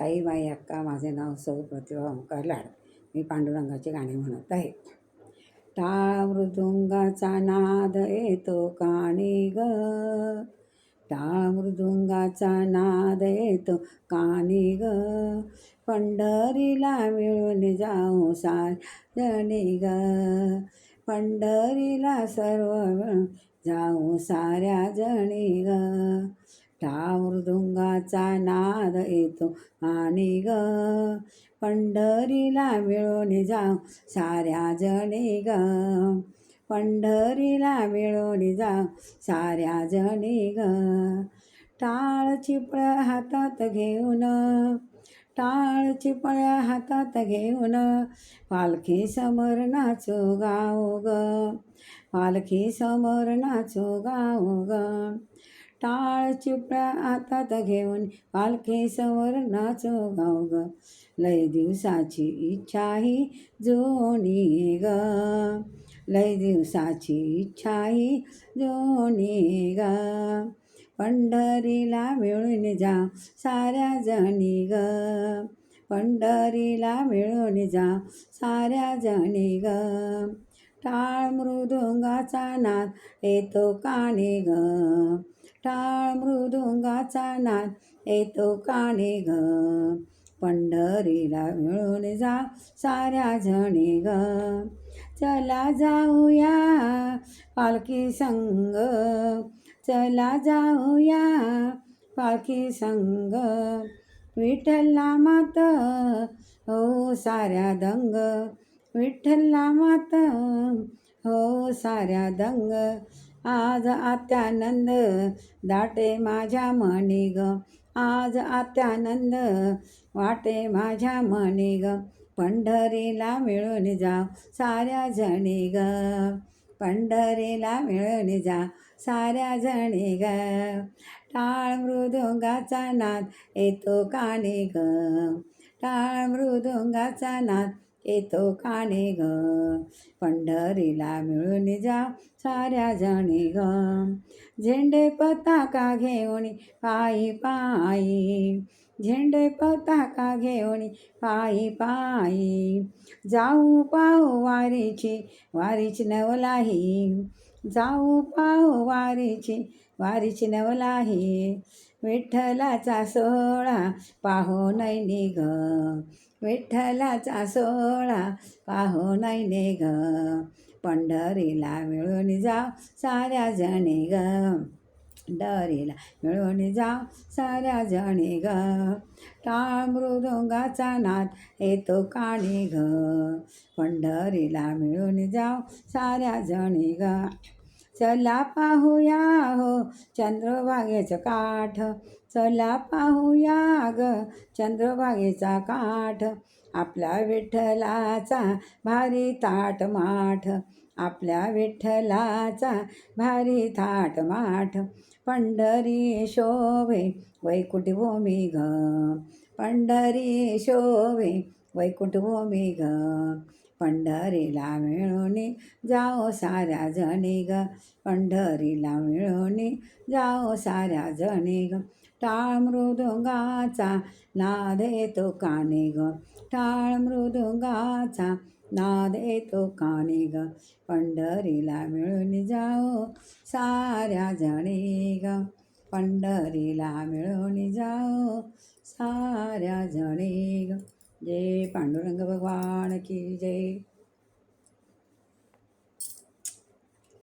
ताई बाई अक्का, माझे नाव सौ प्रतिभा ओंकार लाड. मी पांडुरंगाची गाणी म्हणत आहे. टाळ मृदुंगाचा नाद येतो कानी ग, टाळ मृदुंगाचा नाद येतो कानी ग, पंढरीला मिळून जाऊ साजणी ग, पंढरीला सर्व मिळून जाऊ साऱ्या जणी ग. टाळ मृदुंगाचा नाद येतो आणि ग, पंढरीला मिळून जाऊ साऱ्या जणी ग, पंढरीला मिळून जाऊ साऱ्या जणी ग. टाळ चिपळ्या हातात घेऊन, टाळ चिपळ्या हातात घेऊन, पालखी समोर नाचू गाऊ ग, पालखी समोर नाचू गाऊ ग. टाळ चिपळ्या हातात घेऊन, पालखी समोर नाचू गाऊ ग, लय दिवसाची इच्छा ही जुनी ग, लय दिवसाची इच्छा ही जुनी ग, पंढरीला मिळून जाऊ साऱ्या जणी ग, पंढरीला मिळून जाऊ साऱ्या जणी ग. टाळ मृदुंगाचा नाद येतो कानी ग, टाळ मृदुंगाचा नाद येतो कानी ग, पंढरीला मिळून जाऊ साऱ्या जणी ग. चला जाऊया पालखी संग, चला जाऊया पालखी संग, विठ्ठल नामात हो साऱ्या दंग, विठ्ठल नामात हो साऱ्या दंग. आज आत्यानंद दाटे माझ्या मनी ग, आज आत्यानंद वाटे माझ्या मनी ग, पंढरीला मिळून जाऊ साऱ्या जणी ग, पंढरीला मिळून जाऊ साऱ्या जणी ग. टाळ मृदुंगाचा नाद येतो कानी ग, टाळ मृदुंगाचा नाद येतो कानी ग, पंढरीला मिळून जाऊ साऱ्या जणी ग. झेंडे पताका घेऊन पायी पायी, झेंडे पताका घेऊन पायी पायी, जाऊ पाहू वारीची वारीची नवलाही, जाऊ पाहू वारीची वारीची नवलाही, विठ्ठलाचा सोहळा पाहू नैनी ग, विठ्ठलाचा सोहळा पाहू नैनी ग, पंढरीला मिळून जाऊ साऱ्या जणी ग, पंढरीला मिळून जाऊ साऱ्या जणी ग. टाळ मृदुंगाचा नाद येतो कानी ग, पंढरीला मिळून जाऊ साऱ्या जणी ग. चला पाहूया हो चंद्रभागेचं काठ, चला पाहूया ग चंद्रभागेचा काठ, आपल्या विठ्ठलाचा भारी थाट माठ, आपल्या विठ्ठलाचा भारी थाट माठ, पंढरी शोभे वैकुंठ भूमी ग, पंढरी शोभे वैकुंठ भूमी ग, पंढरीला मिळून जाओ साऱ्या जणी ग, पंढरीला मिळून जाओ साऱ्या जणी ग. टाळ मृदुंगाचा नाद येतो कानी ग, टाळ मृदुंगाचा नाद येतो कानी ग, पंढरीला मिळून जाओ साऱ्या जणी ग, पंढरीला मिळून जाओ साऱ्या जणी ग. जय पांडुरंग भगवान की जय.